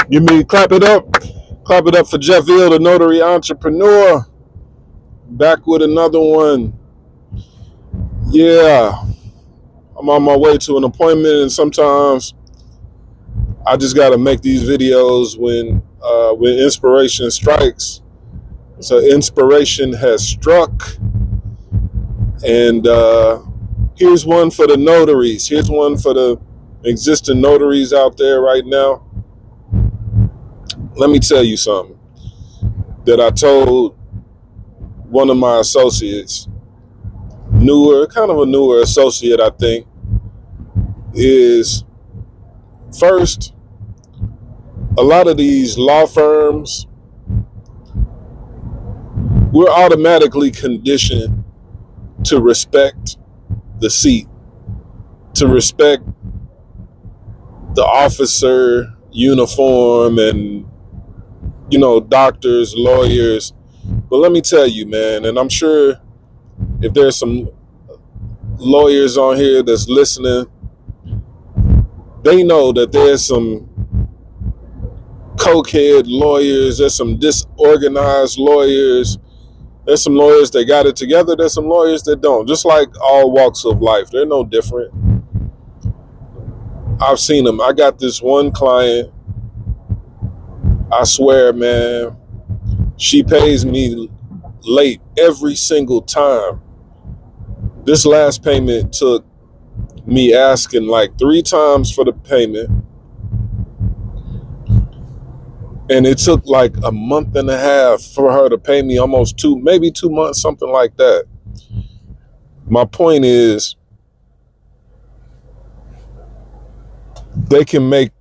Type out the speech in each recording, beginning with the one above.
You mean clap it up? Clap it up for Jeff Hill, the notary entrepreneur. Back with another one. Yeah, I'm on my way to an appointment, and sometimes I just got to make these videos when inspiration strikes. So inspiration has struck, and here's one for the notaries. Here's one for the existing notaries out there right now. Let me tell you something that I told one of my associates, kind of a newer associate, I think, is first, a lot of these law firms, we're automatically conditioned to respect the seat, to respect the officer uniform and, doctors, lawyers. But let me tell you, man, and I'm sure if there's some lawyers on here that's listening, they know that there's some cokehead lawyers, there's some disorganized lawyers, there's some lawyers that got it together, there's some lawyers that don't. Just like all walks of life, they're no different. I've seen them. I got this one client, I swear, man, she pays me late every single time. This last payment took me asking like 3 times for the payment, and it took like a month and a half for her to pay me, almost maybe 2 months, something like that. My point is, they can make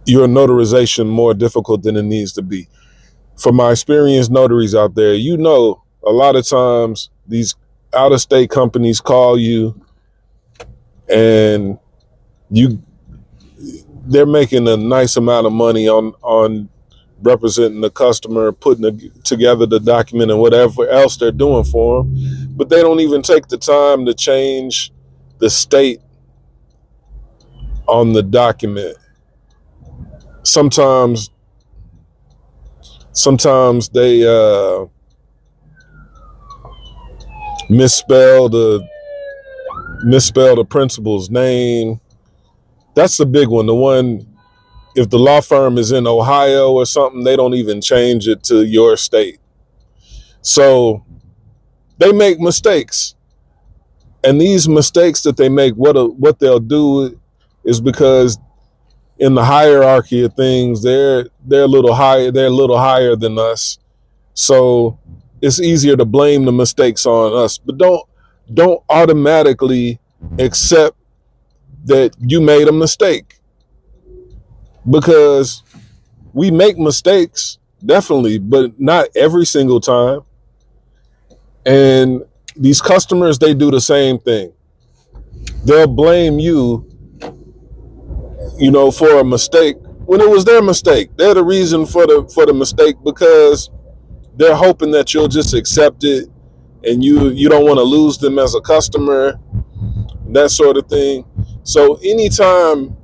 your notarization more difficult than it needs to be. For my experienced notaries out there, a lot of times these out-of-state companies call you and they're making a nice amount of money on representing the customer, putting together the document and whatever else they're doing for them. But they don't even take the time to change the state on the document. Sometimes they misspell the principal's name. That's the big one. The one, if the law firm is in Ohio or something, they don't even change it to your state. So they make mistakes. And these mistakes that they make, what they'll do is because in the hierarchy of things, they're a little higher than us. So it's easier to blame the mistakes on us. But don't automatically accept that you made a mistake, because we make mistakes, definitely, but not every single time. And these customers, they do the same thing. They'll blame you, for a mistake when it was their mistake. They're the reason for the mistake, because they're hoping that you'll just accept it and you don't want to lose them as a customer, that sort of thing. So anytime,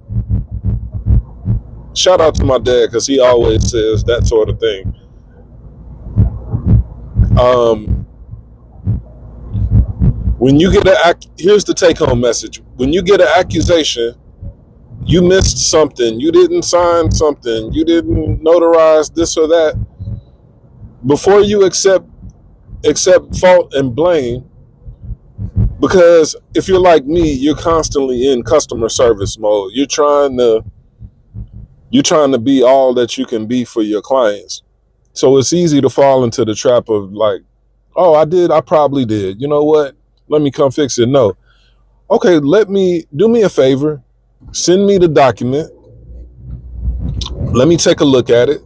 shout out to my dad, because he always says that sort of thing. When you get here's the take-home message. When you get an accusation, you missed something, you didn't sign something, you didn't notarize this or that, before you accept fault and blame, because if you're like me, you're constantly in customer service mode. You're trying to be all that you can be for your clients. So it's easy to fall into the trap of like, oh, I probably did. You know what? Let me come fix it. No. Okay, do me a favor. Send me the document. Let me take a look at it.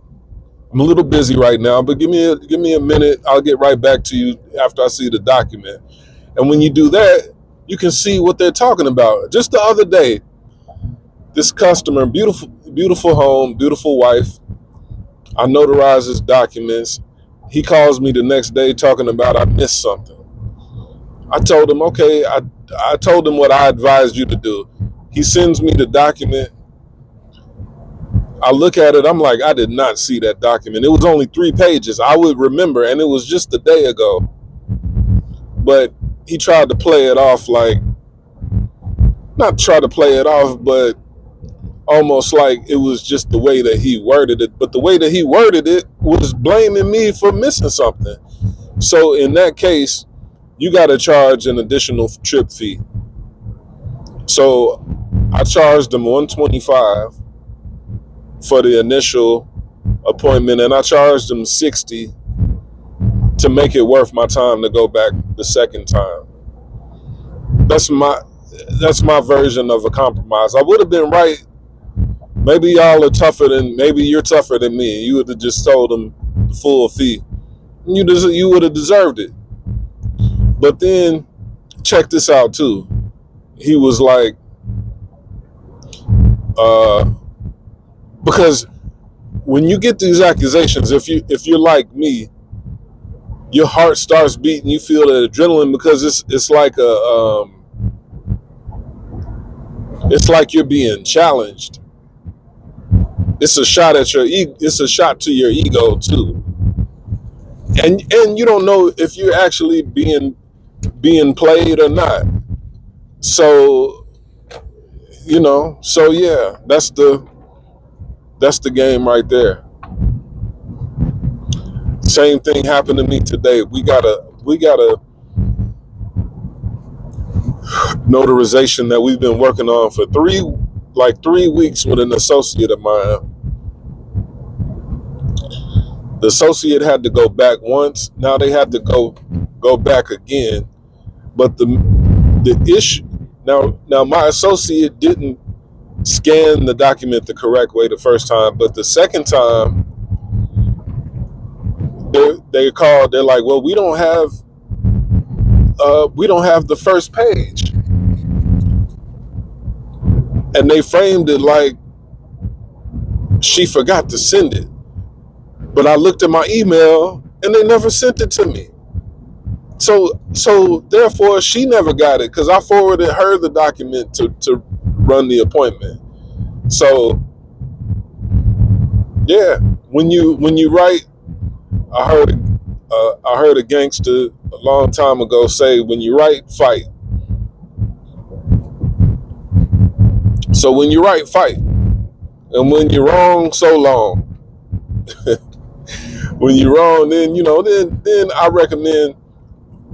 I'm a little busy right now, but give me a minute. I'll get right back to you after I see the document. And when you do that, you can see what they're talking about. Just the other day, this customer, beautiful home, beautiful wife, I notarize his documents. He calls me the next day talking about I missed something. I told him, okay, I told him what I advised you to do. He sends me the document. I look at it, I'm like, I did not see that document. It was only 3 pages. I would remember, and it was just a day ago. But he tried to play it off like, not try to play it off, but almost like it was just the way that he worded it. But the way that he worded it was blaming me for missing something. So in that case, you got to charge an additional trip fee. So I charged him $125 for the initial appointment, and I charged him $60 to make it worth my time to go back the second time. That's my version of a compromise. I would have been right. Maybe y'all are tougher than, maybe you're tougher than me. You would have just told them the full fee. You would have deserved it. But then, check this out too. He was like, because when you get these accusations, if you're like me, your heart starts beating. You feel the adrenaline because it's like it's like you're being challenged. It's a shot at your ego. It's a shot to your ego too. And you don't know if you're actually being played or not. So, so yeah, that's the game right there. Same thing happened to me today. We got a notarization that we've been working on for 3 weeks with an associate of mine. The associate had to go back once. Now they had to go back again. But the issue now my associate didn't scan the document the correct way the first time, but the second time they called. They're like, well, we don't have the first page, and they framed it like she forgot to send it. But I looked at my email and they never sent it to me. So therefore she never got it because I forwarded her the document to run the appointment. So yeah, when you write, I heard a gangster a long time ago say, when you write, fight. So when you write, fight. And when you're wrong, so long. When you're wrong, then I recommend,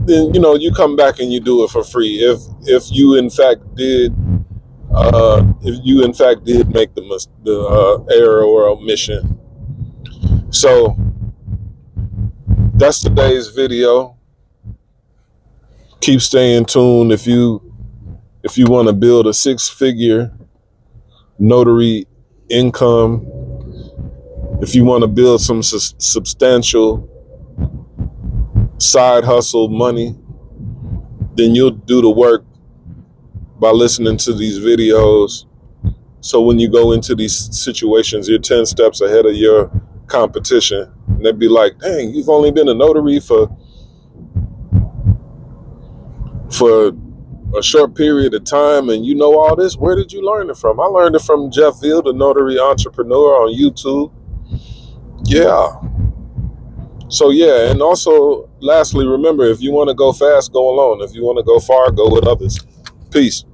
then you come back and you do it for free if you in fact did make the error or omission. So that's today's video. Keep staying tuned if you want to build a 6-figure notary income. If you want to build some substantial side hustle money, then you'll do the work by listening to these videos. So when you go into these situations, you're 10 steps ahead of your competition. And they'd be like, dang, you've only been a notary for a short period of time and you know all this. Where did you learn it from? I learned it from Jeff Ville, the notary entrepreneur, on YouTube. Yeah. So yeah, and also lastly, remember, if you want to go fast, go alone. If you want to go far, go with others. Peace.